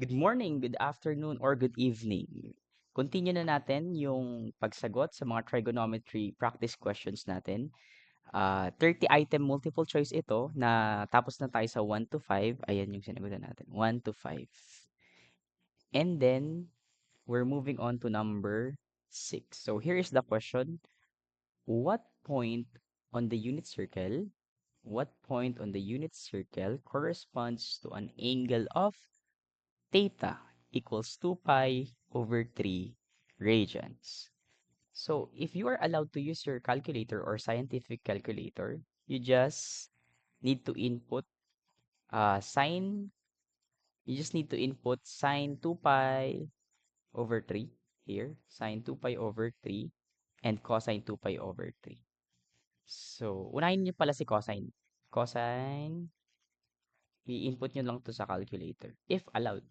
Good morning, good afternoon, or good evening. Continue na natin yung pagsagot sa mga trigonometry practice questions natin. 30 item multiple choice ito na tapos na tayo sa 1 to 5. Ayan yung sinagutan natin, 1 to 5. And then, we're moving on to number 6. So here is the question. What point on the unit circle, corresponds to an angle of theta equals 2 pi over 3 radians. So, if you are allowed to use your calculator or scientific calculator, you just need to input sine, you just need to input sine 2 pi over 3 here, sine 2 pi over 3, and cosine 2 pi over 3. So, unahin niyo pala si cosine. Cosine, i-input niyo lang to sa calculator, if allowed.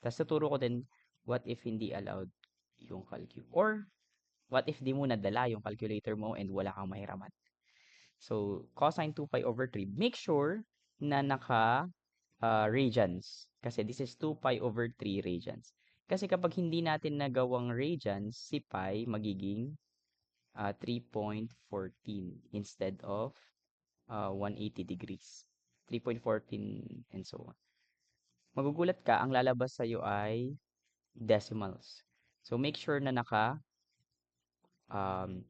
Tapos tuturo ko din what if hindi allowed yung calcu. Or what if di mo nadala yung calculator mo and wala kang mahiraman. So, cosine 2 pi over 3. Make sure na naka radians. Kasi this is 2 pi over 3 radians. Kasi kapag hindi natin nagawang radians, si pi magiging 3.14 instead of 180 degrees. 3.14 and so on. Magugulat ka, ang lalabas sa'yo ay decimals. So, make sure na um,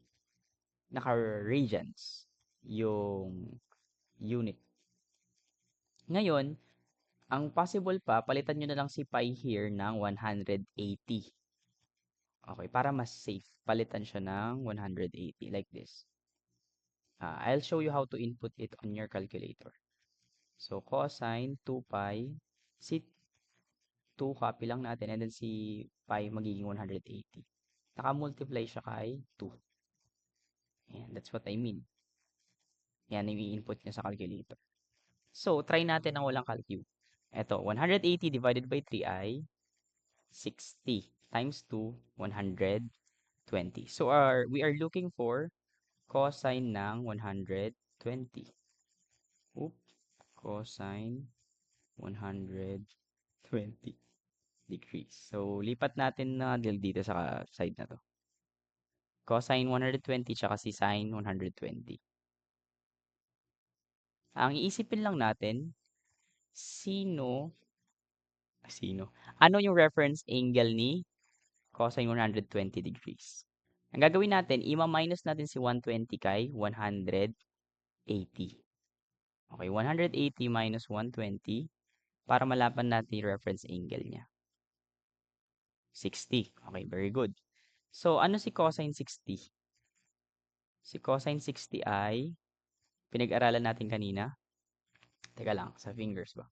naka-radians yung unit. Ngayon, ang possible pa, palitan nyo na lang si pi here ng 180. Okay, para mas safe, palitan siya ng 180 like this. I'll show you how to input it on your calculator. So, cosine 2 pi, si 2 copy lang natin and then si pi magiging 180. Naka-multiply siya kay 2. Ayan, that's what I mean. Yan yung i-input niya sa calculator. So, try natin ang walang calcu. Ito, 180 divided by 3 ay 60 times 2, 120. So, we are looking for cosine ng 120. Oop, cosine 120 degrees. So, lipat natin na dito sa side na to. Cosine 120 tsaka si sine 120. Ang iisipin lang natin, sino, ano yung reference angle ni cosine 120 degrees? Ang gagawin natin, ima-minus natin si 120 kay 180. Okay, 180 minus 120 para malaman natin yung reference angle niya. 60. Okay, very good. So, ano si cosine 60? Si cosine 60 ay pinag-aralan natin kanina. Teka lang, sa fingers ba?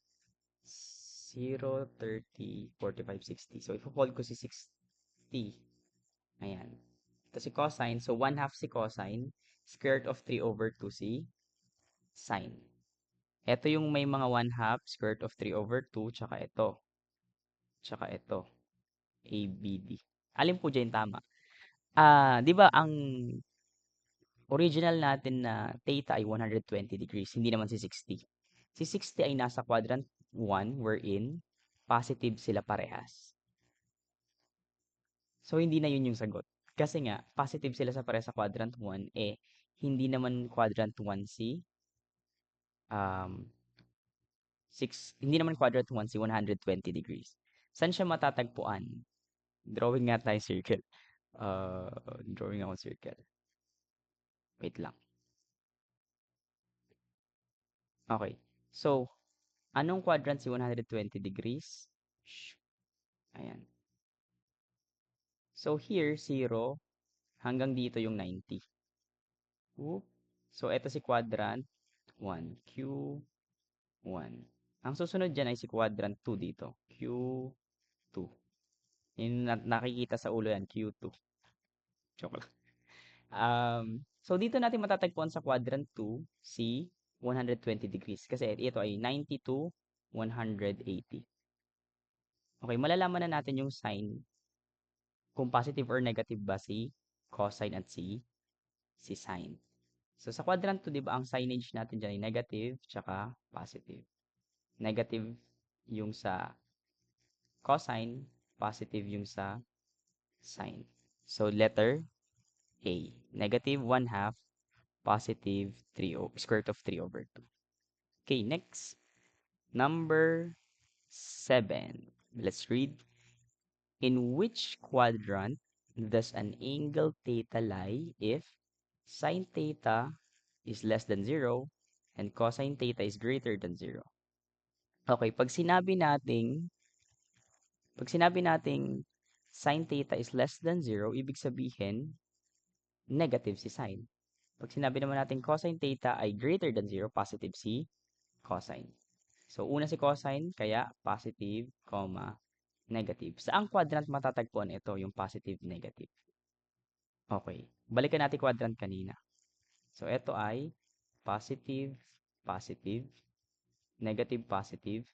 0, 30, 45, 60. So, ipo-fold ko si 60. Ayan. Ito si cosine. So, 1 half si cosine. Square root of 3 over 2 si sine. Ito yung may mga 1 half, square root of 3 over 2, tsaka ito. Tsaka ito. ABD. Alin po dyan tama? Di ba ang original natin na theta ay 120 degrees, hindi naman si 60. Si 60 ay nasa quadrant 1 wherein positive sila parehas. So, hindi na yun yung sagot. Kasi nga, positive sila sa parehas sa quadrant 1, hindi naman quadrant 1 si um, hindi naman quadrant 1 si 120 degrees. Saan siya matatagpuan? Drawing nga tayo circle. Drawing ako circle. Wait lang. Okay. So, anong quadrant si 120 degrees? Ayan. So, here, 0 hanggang dito yung 90. Oop. So, ito si quadrant 1. Q1. Ang susunod dyan ay si quadrant 2 dito. Q2. Yung nakikita sa ulo yan, Q2. Joke lang. So, dito natin matatagpuan sa quadrant 2 si 120 degrees. Kasi ito ay 90 to 180. Okay, malalaman na natin yung sign kung positive or negative ba si cosine at si sine. So, sa quadrant 2, di ba, ang signage natin dyan ay negative tsaka positive. Negative yung sa cosine, positive yung sa sine. So, letter A. Negative 1/2, positive 3 square root of 3 over 2. Okay, next. Number 7. Let's read. In which quadrant does an angle theta lie if sine theta is less than 0 and cosine theta is greater than 0? Okay, pag sinabi nating sine theta is less than 0, ibig sabihin, negative si sine. Pag sinabi naman natin cosine theta ay greater than 0, positive si cosine. So, una si cosine, kaya positive, negative. Saang quadrant matatagpuan ito, yung positive, negative? Okay, balikan natin quadrant kanina. So, ito ay positive, positive, negative, positive,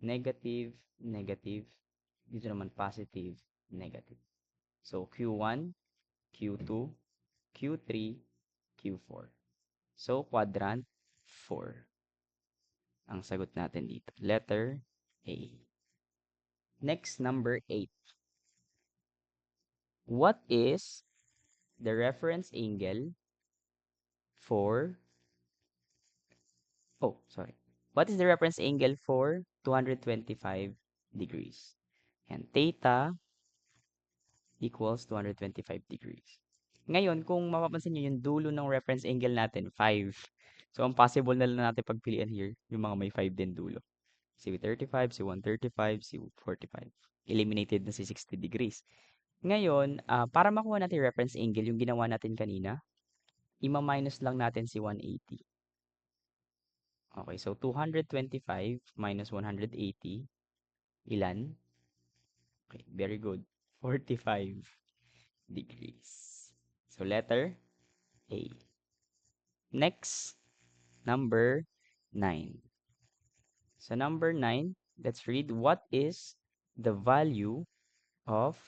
negative, negative, dito naman positive, negative. So, Q1, Q2, Q3, Q4. So, quadrant 4 ang sagot natin dito. Letter A. Next, number 8. What is the reference angle for, what is the reference angle for 225 degrees? And theta equals 225 degrees. Ngayon, kung mapapansin nyo yung dulo ng reference angle natin, 5. So, ang possible na lang natin pagpilian here, yung mga may 5 din dulo. Si 35, si 135, si 45. Eliminated na si 60 degrees. Ngayon, para makuha natin reference angle, yung ginawa natin kanina, ima-minus lang natin si 180. Okay, so 225 minus 180, ilan? Okay, very good. 45 degrees. So, letter A. Next, number 9. So, number 9, let's read. What is the value of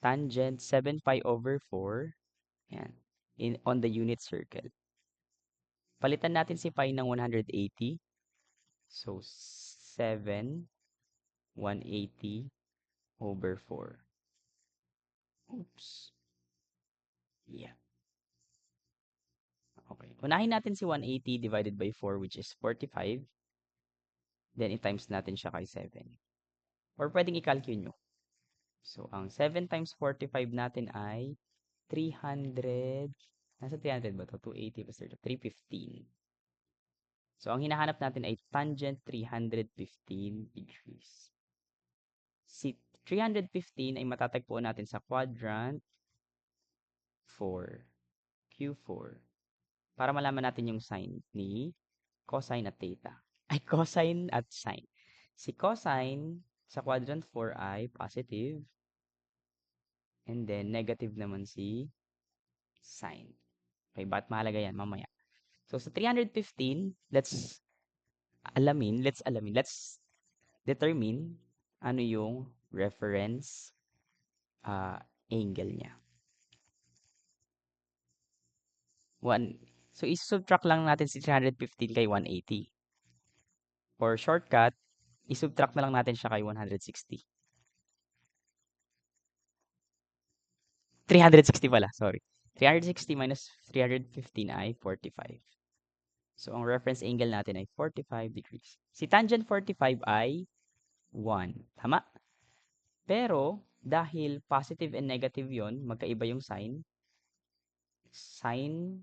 tangent 7 pi over 4 yan, on the unit circle? Palitan natin si pi ng 180. So, 7, 180 over 4. Oops. Yeah. Okay. Unahin natin si 180 divided by 4, which is 45. Then, i-times natin siya kay 7. Or pwedeng i-calculate nyo. So, ang 7 times 45 natin ay 300. Nasa 300 ba ito? 280 plus 30. 315. So, ang hinahanap natin ay tangent 315 degrees. Si 315 ay matatagpuan natin sa quadrant 4, Q4. Para malaman natin yung sign ni cosine at theta. Ay, cosine at sine. Si cosine sa quadrant 4 ay positive. And then, negative naman si sine. Okay, bakit mahalaga yan? Mamaya. So, sa 315, let's determine ano yung reference angle niya. So, isubtract lang natin si 315 kay 180. For shortcut, isubtract na lang natin siya kay 160. 360 pala, sorry. 360 minus 315 ay 45. So, ang reference angle natin ay 45 degrees. Si tangent 45 ay 1. Tama? Pero, dahil positive and negative yon, magkaiba yung sign. Sine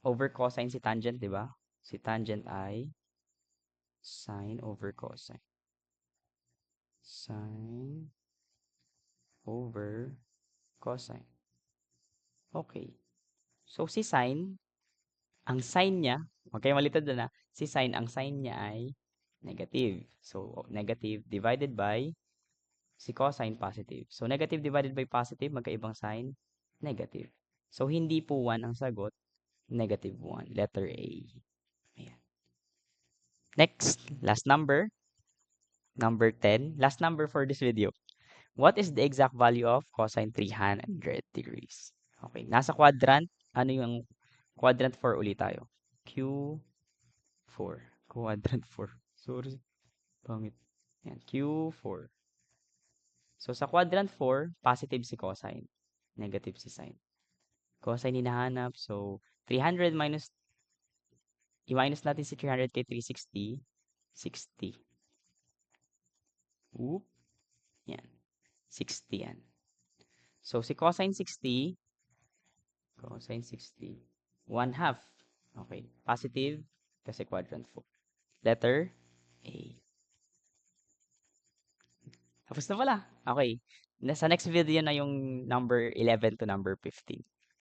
over cosine si tangent, di ba? Si tangent ay sine over cosine. Sine over cosine. Okay. So, si sine, ang sine niya, okay, malitad na, si sine, ang sine niya ay negative. So, negative divided by si cosine positive. So, negative divided by positive, magkaibang sign, negative. So, hindi po 1 ang sagot, negative 1. Letter A. Ayan. Next, last number. Number 10. Last number for this video. What is the exact value of cosine 300 degrees? Okay, nasa quadrant. Ano yung quadrant 4 ulit tayo? Q4. Quadrant 4. Sorry. Pangit. Yan, Q4. So, sa quadrant 4, positive si cosine. Negative si sine. Cosine hinahanap. So, 300 minus, i-minus natin si 300 kay 360. 60. Oop. Yan. 60 yan. So, si cosine 60, 1 half. Okay. Positive kasi quadrant 4. Letter A. Tapos na pala. Okay. Sa next video na yung number 11 to number 15.